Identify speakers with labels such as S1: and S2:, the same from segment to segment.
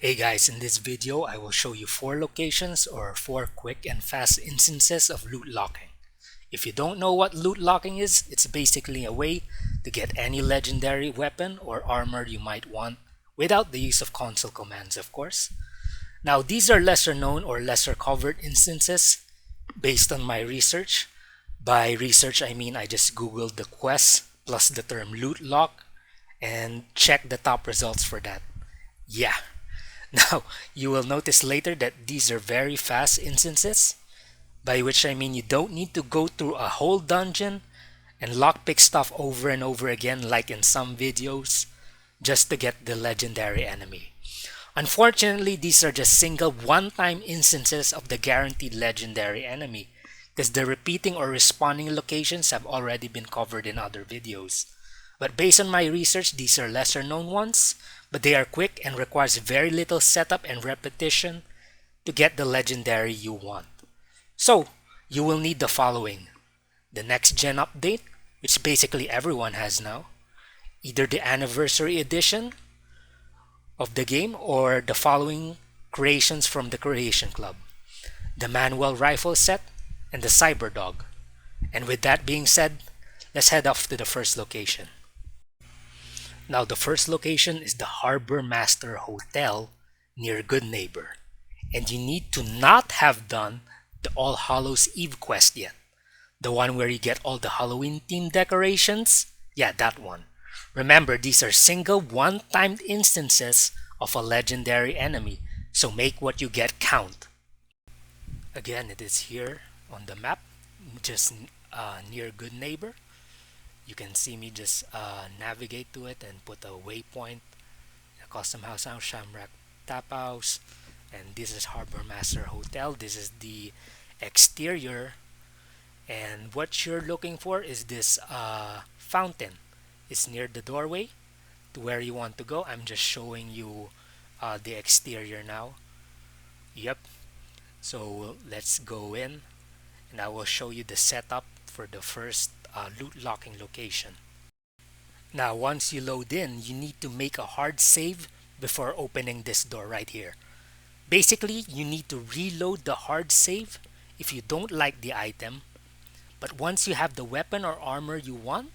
S1: Hey guys, in this video I will show you 4 locations or 4 quick and fast instances of loot locking. If you don't know what loot locking is, it's basically a way to get any legendary weapon or armor you might want without the use of console commands, of course. Now these are lesser known or lesser covered instances based on my research. By research I mean I just googled the quest plus the term loot lock and checked the top results for that. Yeah. Now, you will notice later that these are very fast instances, by which I mean you don't need to go through a whole dungeon and lockpick stuff over and over again like in some videos just to get the legendary enemy. Unfortunately, these are just single one-time instances of the guaranteed legendary enemy, because the repeating or respawning locations have already been covered in other videos. But based on my research, these are lesser known ones, but they are quick and requires very little setup and repetition to get the legendary you want. So, you will need the following: the next gen update, which basically everyone has now, either the anniversary edition of the game or the following creations from the Creation Club: the manual rifle set and the cyber dog. And with that being said, let's head off to the first location. Now the first location is the Harbor Master Hotel near Good Neighbor, and you need to not have done the All Hallows Eve quest yet. The one where you get all the Halloween themed decorations? Yeah, that one. Remember, these are single one-timed instances of a legendary enemy, so make what you get count. Again, it is here on the map, just near Good Neighbor. You can see me just navigate to it and put a waypoint, a custom house, Shamrock Tap House, and this is Harbor Master Hotel. This is the exterior, and what you're looking for is this fountain. It's near the doorway to where you want to go. I'm just showing you the exterior now. Yep. So let's go in, and I will show you the setup for the first loot locking location. Now once you load in, you need to make a hard save before opening this door right here. Basically, you need to reload the hard save if you don't like the item, but once you have the weapon or armor you want,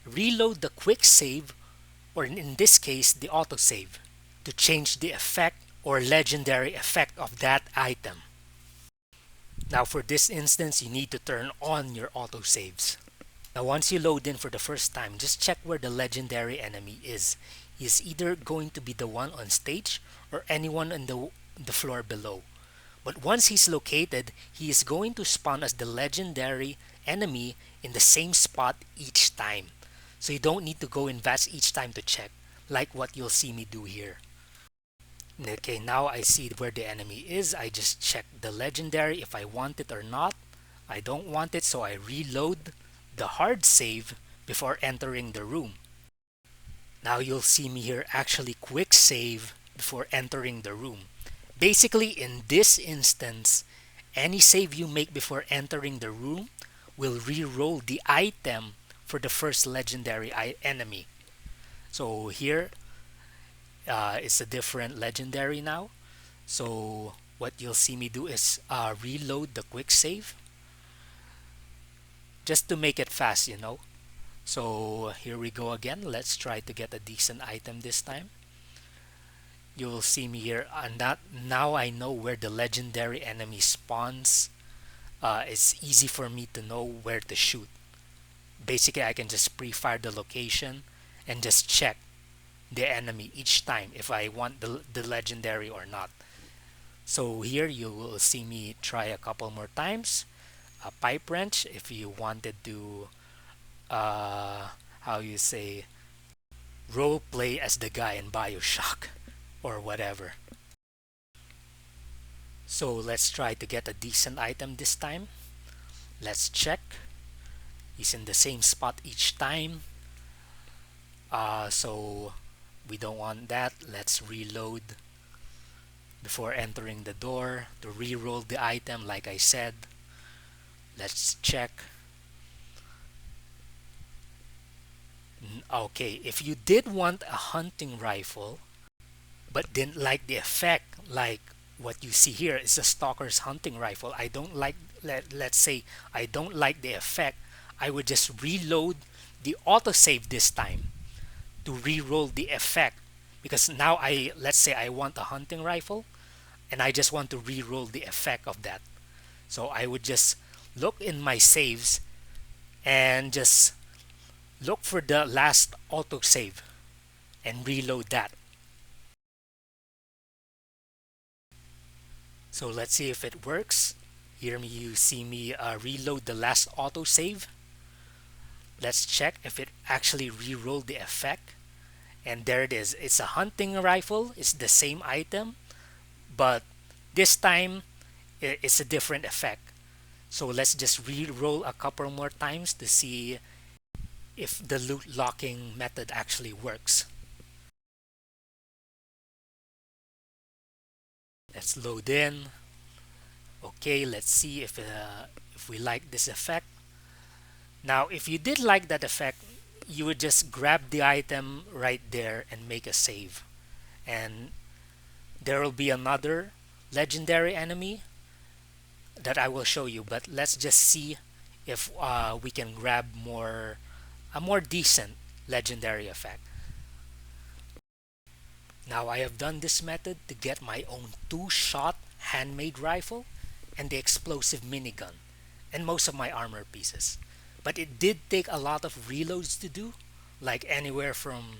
S1: reload the quick save, or in this case the autosave, to change the effect or legendary effect of that item. Now for this instance, you need to turn on your autosaves. Now once you load in for the first time, just check where the legendary enemy is. He is either going to be the one on stage or anyone on the floor below. But once he's located, he is going to spawn as the legendary enemy in the same spot each time. So you don't need to go invest each time to check, like what you'll see me do here. Okay, now I see where the enemy is. I just check the legendary if I want it or not. I don't want it, so I reload the hard save before entering the room. Now you'll see me here actually quick save before entering the room. Basically, in this instance, any save you make before entering the room will re-roll the item for the first legendary enemy. So here, it's a different legendary now. So what you'll see me do is reload the quick save just to make it fast, you know. So here we go again. Let's try to get a decent item this time. You'll see me here, and that now I know where the legendary enemy spawns. It's easy for me to know where to shoot. Basically, I can just pre-fire the location and just check the enemy each time if I want the legendary or not. So here you will see me try a couple more times. A pipe wrench if you wanted to how you say, role play as the guy in Bioshock or whatever. So let's try to get a decent item this time. Let's check. He's in the same spot each time. So we don't want that. Let's reload before entering the door to re-roll the item like I said. Let's check. Okay, if you did want a hunting rifle, but didn't like the effect. Like what you see here is a stalker's hunting rifle. I don't like, let's say I don't like the effect. I would just reload the autosave this time to re-roll the effect, because now I, let's say I want a hunting rifle and I just want to re-roll the effect of that. So I would just look in my saves and just look for the last autosave and reload that. So let's see if it works. Here you see me reload the last autosave. Let's check if it actually re-rolled the effect. And there it is. It's a hunting rifle. It's the same item, but this time it's a different effect. So let's just re-roll a couple more times to see if the loot locking method actually works. Let's load in. Okay, let's see if we like this effect. Now, if you did like that effect, you would just grab the item right there and make a save. And there will be another legendary enemy that I will show you, but let's just see if we can grab a more decent legendary effect. Now I have done this method to get my own two-shot handmade rifle and the explosive minigun and most of my armor pieces. But it did take a lot of reloads to do, like anywhere from,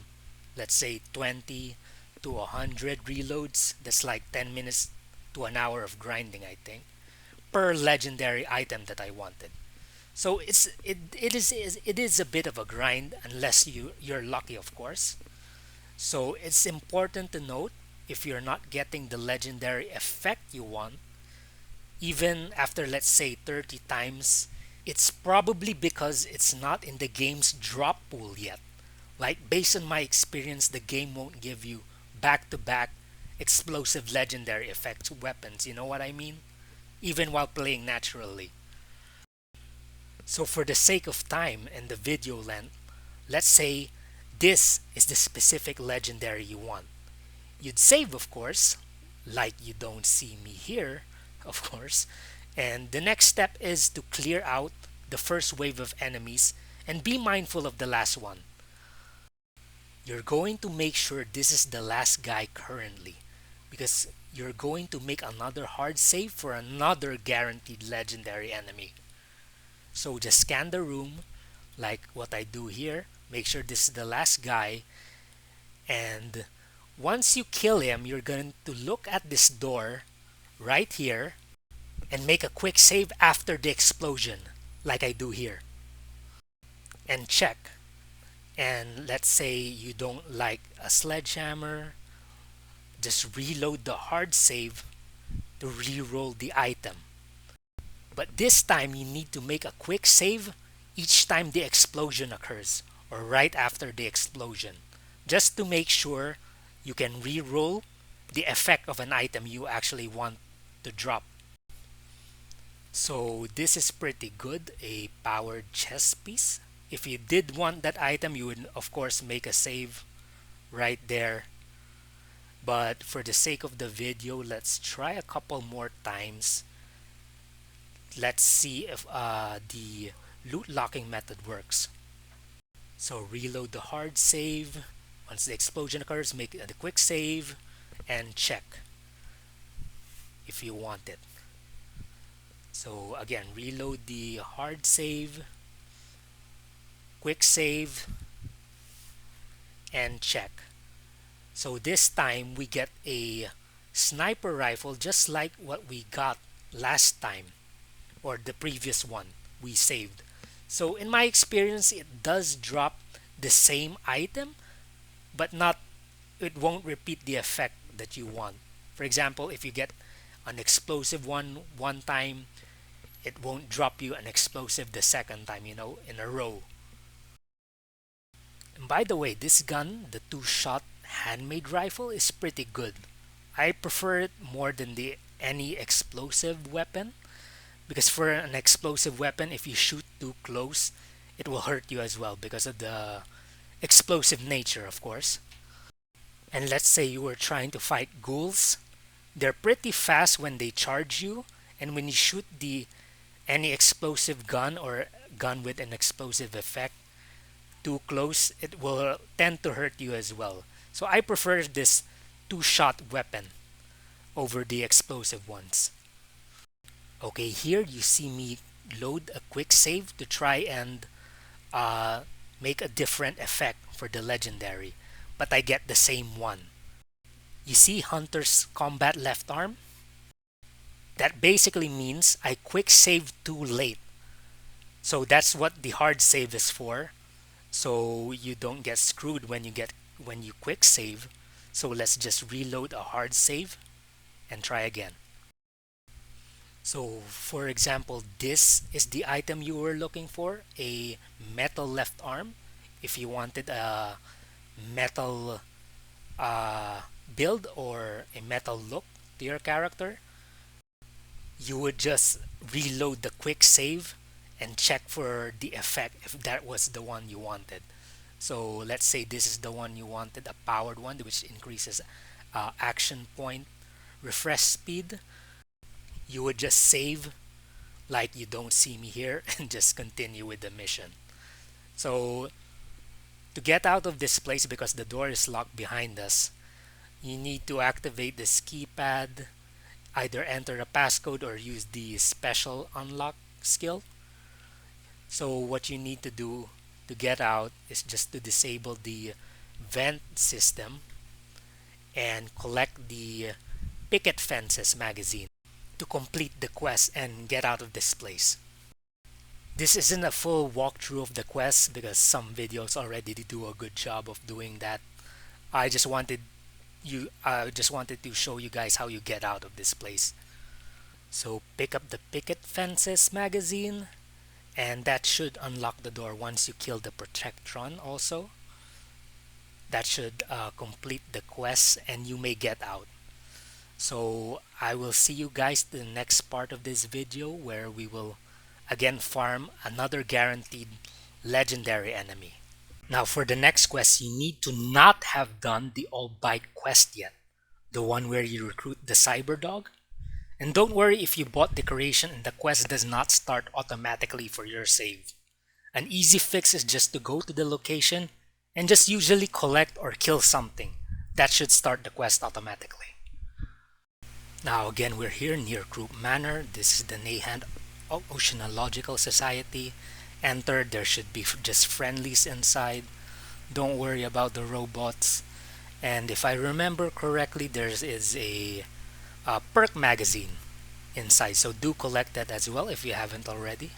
S1: let's say, 20 to 100 reloads. That's like 10 minutes to an hour of grinding, I think, per legendary item that I wanted. So it is a bit of a grind unless you're lucky, of course. So it's important to note, if you're not getting the legendary effect you want, even after, let's say, 30 times, it's probably because it's not in the game's drop pool yet. Like, based on my experience, the game won't give you back-to-back explosive legendary effects weapons, you know what I mean? Even while playing naturally. So for the sake of time and the video length, let's say this is the specific legendary you want. You'd save, of course, like you don't see me here, of course. And the next step is to clear out the first wave of enemies and be mindful of the last one. You're going to make sure this is the last guy currently, because you're going to make another hard save for another guaranteed legendary enemy. So just scan the room like what I do here. Make sure this is the last guy, and once you kill him, you're going to look at this door right here and make a quick save after the explosion, like I do here, and check. And let's say you don't like a sledgehammer, just reload the hard save to re-roll the item. But this time you need to make a quick save each time the explosion occurs, or right after the explosion, just to make sure you can re-roll the effect of an item you actually want to drop. So this is pretty good, a powered chest piece. If you did want that item, you would of course make a save right there. But for the sake of the video, let's try a couple more times. Let's see if the loot locking method works. So reload the hard save. Once the explosion occurs, make the quick save and check if you want it. So again, reload the hard save, quick save, and check. So this time we get a sniper rifle just like what we got last time, or the previous one we saved. So in my experience, it does drop the same item, but it won't repeat the effect that you want. For example, if you get an explosive one time, it won't drop you an explosive the second time, in a row. And by the way, this gun, the two-shot handmade rifle, is pretty good. I prefer it more than any explosive weapon, because for an explosive weapon, if you shoot too close, it will hurt you as well because of the explosive nature, of course. And let's say you were trying to fight ghouls. They're pretty fast when they charge you, and when you shoot the any explosive gun or gun with an explosive effect too close, it will tend to hurt you as well. So I prefer this two-shot weapon over the explosive ones. Okay, here you see me load a quick save to try and uh, make a different effect for the legendary, but I get the same one. You see Hunter's combat left arm? That basically means I quick save too late. So that's what the hard save is for. So you don't get screwed when you quick save. So let's just reload a hard save and try again. So for example, this is the item you were looking for, a metal left arm. If you wanted a metal build or a metal look to your character, you would just reload the quick save and check for the effect if that was the one you wanted. So let's say this is the one you wanted, a powered one, which increases action point refresh speed. You would just save like you don't see me here and just continue with the mission. So to get out of this place, because the door is locked behind us, you need to activate this keypad, either enter a passcode or use the special unlock skill. So what you need to do to get out is just to disable the vent system and collect the picket fences magazine to complete the quest and get out of this place. This isn't a full walkthrough of the quest because some videos already do a good job of doing that. I just wanted to show you guys how you get out of this place. So pick up the picket fences magazine, and that should unlock the door once you kill the Protectron also. That should complete the quest and you may get out. So I will see you guys in the next part of this video where we will again farm another guaranteed legendary enemy. Now for the next quest, you need to not have done the All Bite quest yet, the one where you recruit the cyber dog. And don't worry if you bought decoration and the quest does not start automatically for your save. An easy fix is just to go to the location and just usually collect or kill something. That should start the quest automatically. Now again, we're here near Group Manor. This is the Nahant Oceanological Society. Enter, there should be just friendlies inside. Don't worry about the robots. And if I remember correctly, there is a perk magazine inside, so do collect that as well if you haven't already.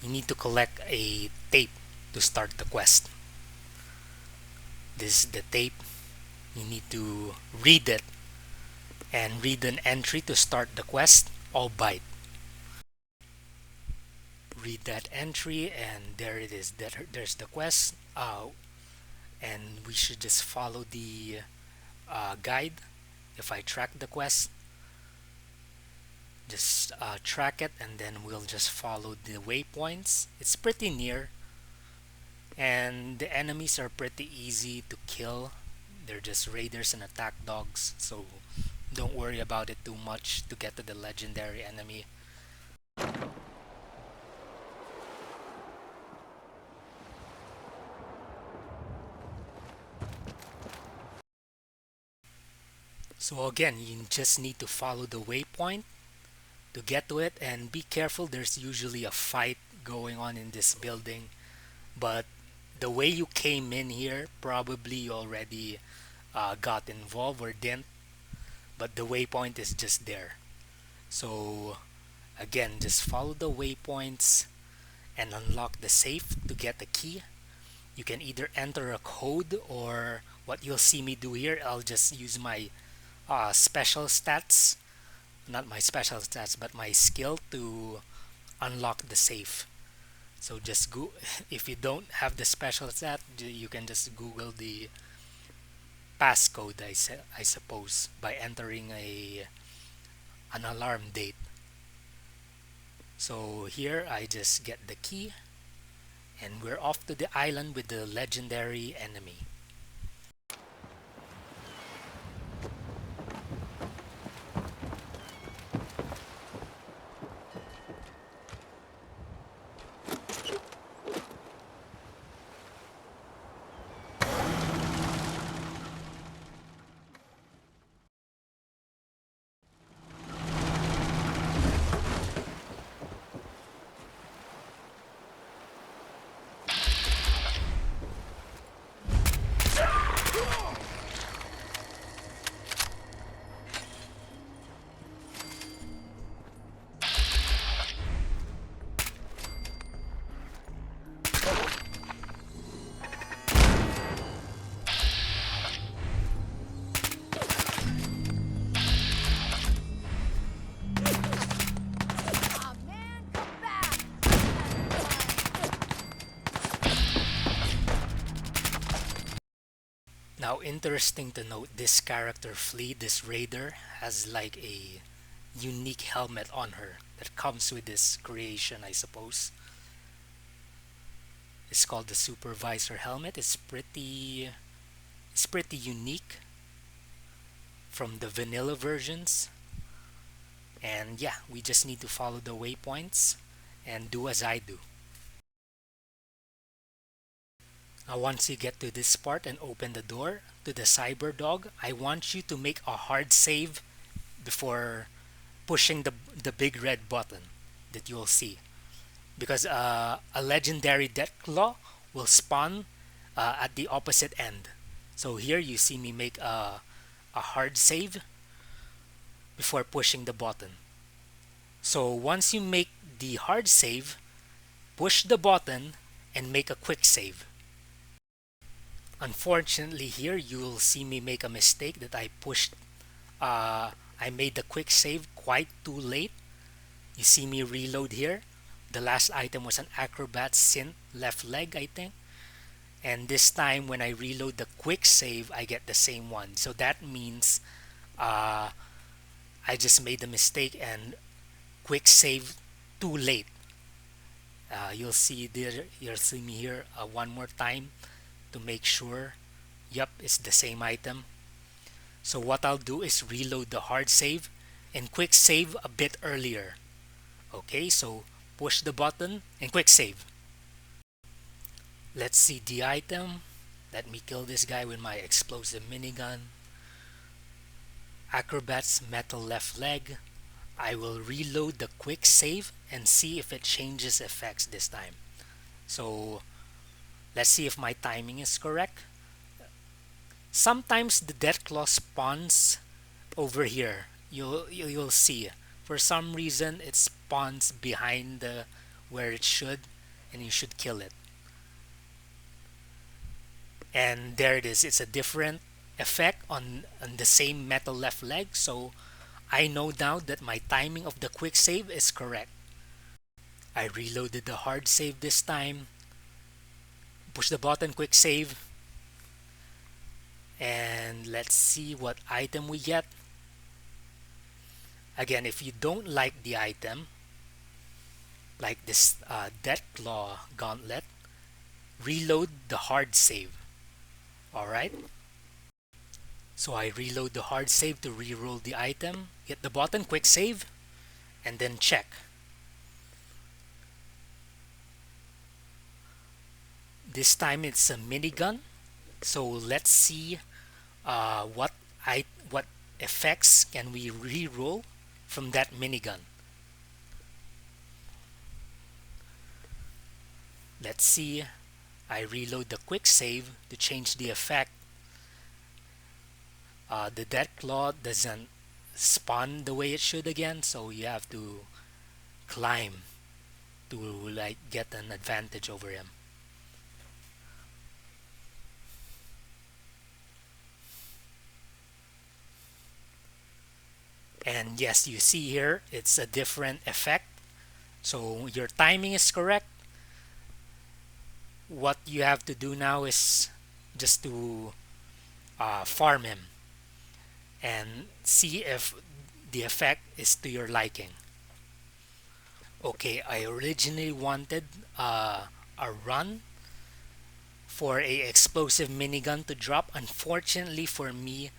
S1: You need to collect a tape to start the quest. This is the tape. You need to read it and read an entry to start the quest. All bite. Read that entry and there it is. There's the quest. And we should just follow the guide. If I track the quest, just track it and then we'll just follow the waypoints. It's pretty near and the enemies are pretty easy to kill. They're just raiders and attack dogs, so don't worry about it too much to get to the legendary enemy. So again, you just need to follow the waypoint to get to it and be careful. There's usually a fight going on in this building, but the way you came in here, probably you already got involved or didn't, but the waypoint is just there. So again, just follow the waypoints and unlock the safe to get the key. You can either enter a code or what you'll see me do here, I'll just use my special stats, not my special stats, but my skill to unlock the safe. So just go, if you don't have the special stat, you can just Google the passcode, I suppose, by entering an alarm date. So here I just get the key and we're off to the island with the legendary enemy. Now, interesting to note, this character Flea, this raider, has like a unique helmet on her that comes with this creation, I suppose. It's called the Supervisor helmet. It's pretty unique from the vanilla versions. And yeah, we just need to follow the waypoints and do as I do. Now, once you get to this part and open the door to the cyber dog, I want you to make a hard save before pushing the big red button that you'll see, because a legendary Deathclaw will spawn at the opposite end. So here you see me make a hard save before pushing the button. So once you make the hard save, push the button and make a quick save. Unfortunately here you'll see me make a mistake that I made the quick save quite too late. You see me reload here. The last item was an acrobat synth left leg, I think. And this time when I reload the quick save, I get the same one. So that means I just made the mistake and quick save too late. You'll see me here one more time to make sure. Yep, it's the same item. So what I'll do is reload the hard save and quick save a bit earlier. Okay, so push the button and quick save. Let's see the item. Let me kill this guy with my explosive minigun. Acrobat's metal left leg. I will reload the quick save and see if it changes effects this time. So let's see if my timing is correct. Sometimes the Deathclaw spawns over here. You'll see. For some reason it spawns behind where it should, and you should kill it. And there it is. It's a different effect on the same metal left leg. So I know now that my timing of the quick save is correct. I reloaded the hard save this time. Push the button, quick save. And let's see what item we get. Again, if you don't like the item, like this Deathclaw gauntlet, reload the hard save. Alright? So I reload the hard save to reroll the item, hit the button, quick save, and then check. This time it's a minigun. So let's see what effects can we reroll from that minigun. Let's see. I reload the quick save to change the effect. The Deathclaw doesn't spawn the way it should again, so you have to climb to like get an advantage over him. And yes, you see here it's a different effect. So your timing is correct. What you have to do now is just to farm him and see if the effect is to your liking. Okay, I originally wanted a run for a explosive minigun to drop. Unfortunately for me,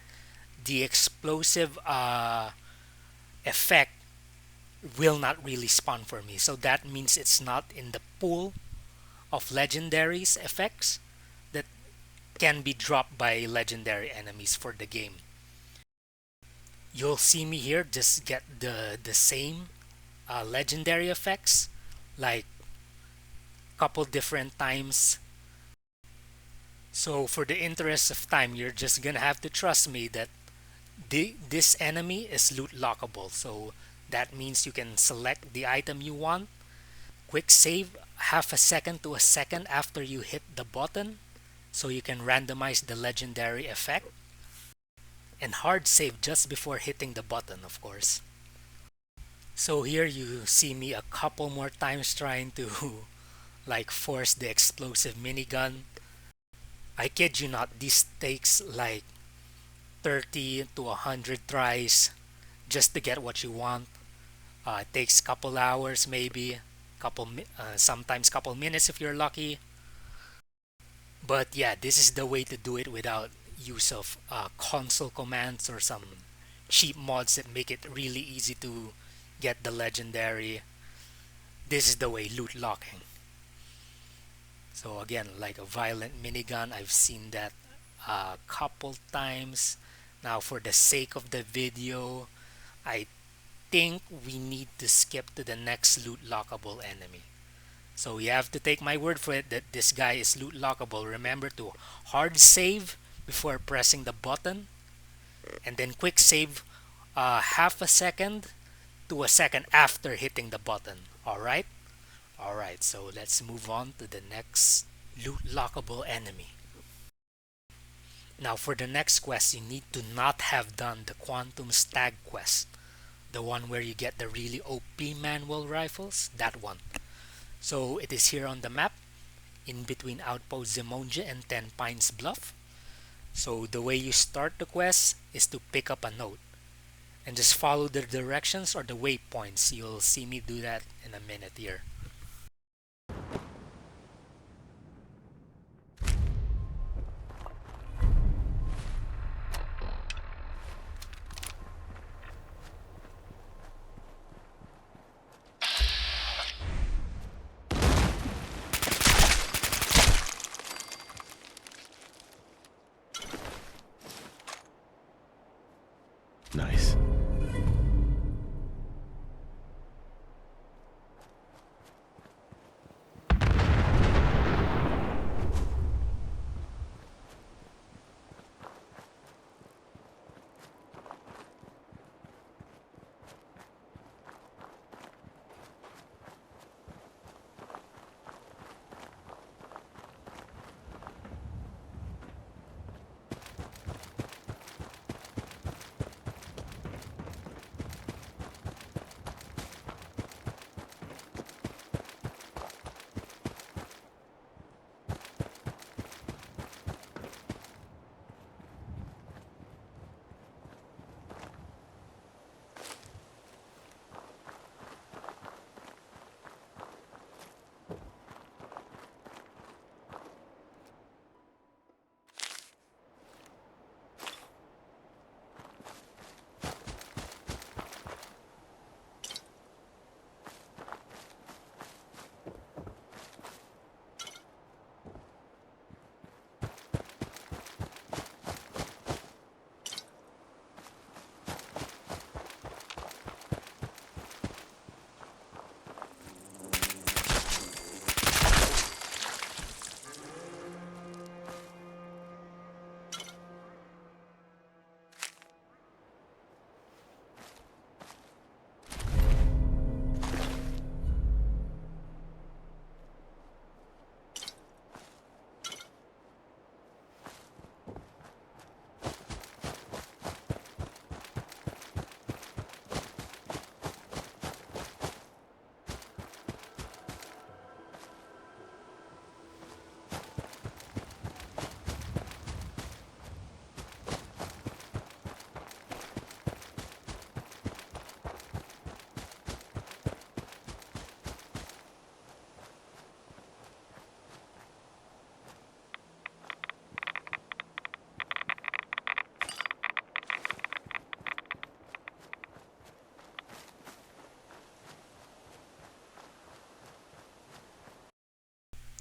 S1: the explosive effect will not really spawn for me. So that means it's not in the pool of legendaries effects that can be dropped by legendary enemies for the game. You'll see me here just get the same legendary effects like couple different times. So for the interest of time, you're just gonna have to trust me that this enemy is loot lockable. So that means you can select the item you want, quick save half a second to a second after you hit the button so you can randomize the legendary effect, and hard save just before hitting the button, of course. So here you see me a couple more times trying to like force the explosive minigun. I kid you not, this takes like 30 to 100 tries just to get what you want. It takes couple hours, maybe sometimes couple minutes if you're lucky. But yeah, this is the way to do it without use of console commands or some cheap mods that make it really easy to get the legendary. This is the way, loot locking. So again, like a violent minigun, I've seen that a couple times. Now for the sake of the video, I think we need to skip to the next loot lockable enemy. So you have to take my word for it that this guy is loot lockable. Remember to hard save before pressing the button, and then quick save half a second to a second after hitting the button. Alright? Alright, so let's move on to the next loot lockable enemy. Now for the next quest, you need to not have done the Quantum Stag quest. The one where you get the really OP manual rifles, that one. So it is here on the map, in between Outpost Zimonja and Ten Pines Bluff. So the way you start the quest is to pick up a note and just follow the directions or the waypoints. You'll see me do that in a minute here.
S2: Nice.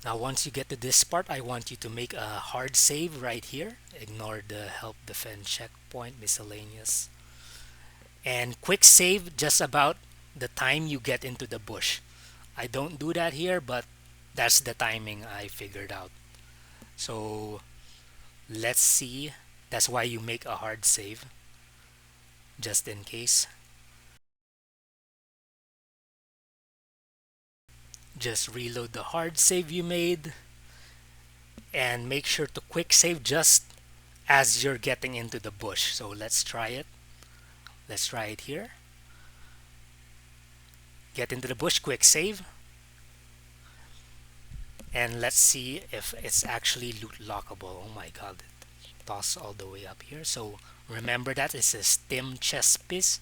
S1: Now once you get to this part, I want you to make a hard save right here. Ignore the help defend checkpoint miscellaneous. And quick save just about the time you get into the bush. I don't do that here, but that's the timing I figured out. So let's see. That's why you make a hard save, just in case. Just reload the hard save you made and make sure to quick save just as you're getting into the bush. So let's try it. Let's try it here. Get into the bush, quick save. And let's see if it's actually loot lockable. Oh my god, it tossed all the way up here. So remember that it's a stim chess piece.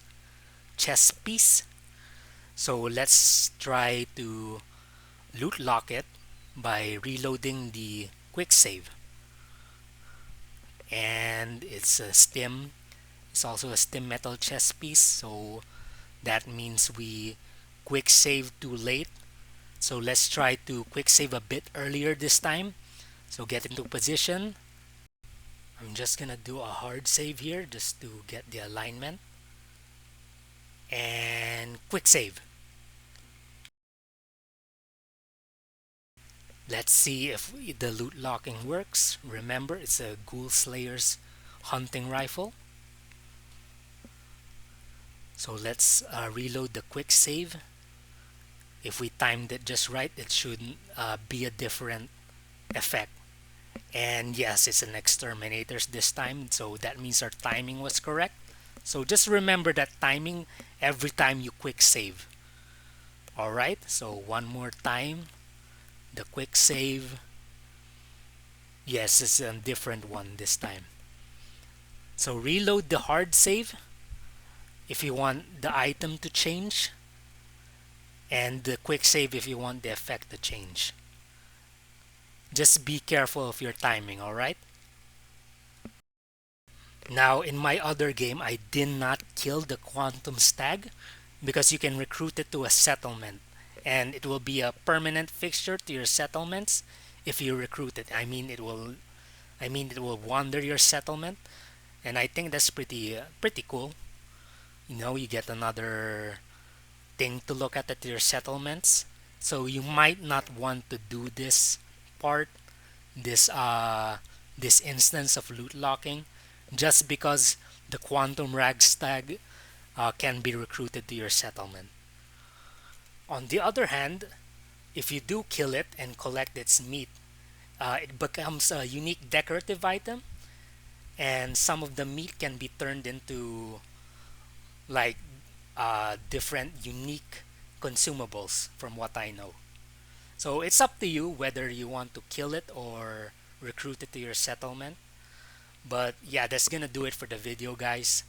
S1: So let's try to loot lock it by reloading the quick save. And it's also a stim metal chess piece, so that means we quick save too late. So let's try to quick save a bit earlier this time. So get into position. I'm just gonna do a hard save here just to get the alignment. And quick save. Let's see if the loot locking works. Remember, it's a Ghoul Slayer's hunting rifle. So let's reload the quick save. If we timed it just right, it should be a different effect. And yes, it's an exterminators this time, so that means our timing was correct. So just remember that timing every time you quick save. Alright, so one more time. The quick save. Yes, it's a different one this time. So reload the hard save if you want the item to change, and the quick save if you want the effect to change. Just be careful of your timing, alright? Now, in my other game, I did not kill the Quantum Stag because you can recruit it to a settlement, and it will be a permanent fixture to your settlements if you recruit it. I mean it will wander your settlement, and I think that's pretty cool. You know, you get another thing to look at your settlements. So you might not want to do this part, this this instance of loot locking, just because the quantum ragstag can be recruited to your settlement. On the other hand, if you do kill it and collect its meat, it becomes a unique decorative item, and some of the meat can be turned into like different unique consumables from what I know. So it's up to you whether you want to kill it or recruit it to your settlement. But yeah, that's gonna do it for the video, guys.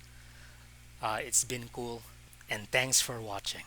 S1: It's been cool, and thanks for watching.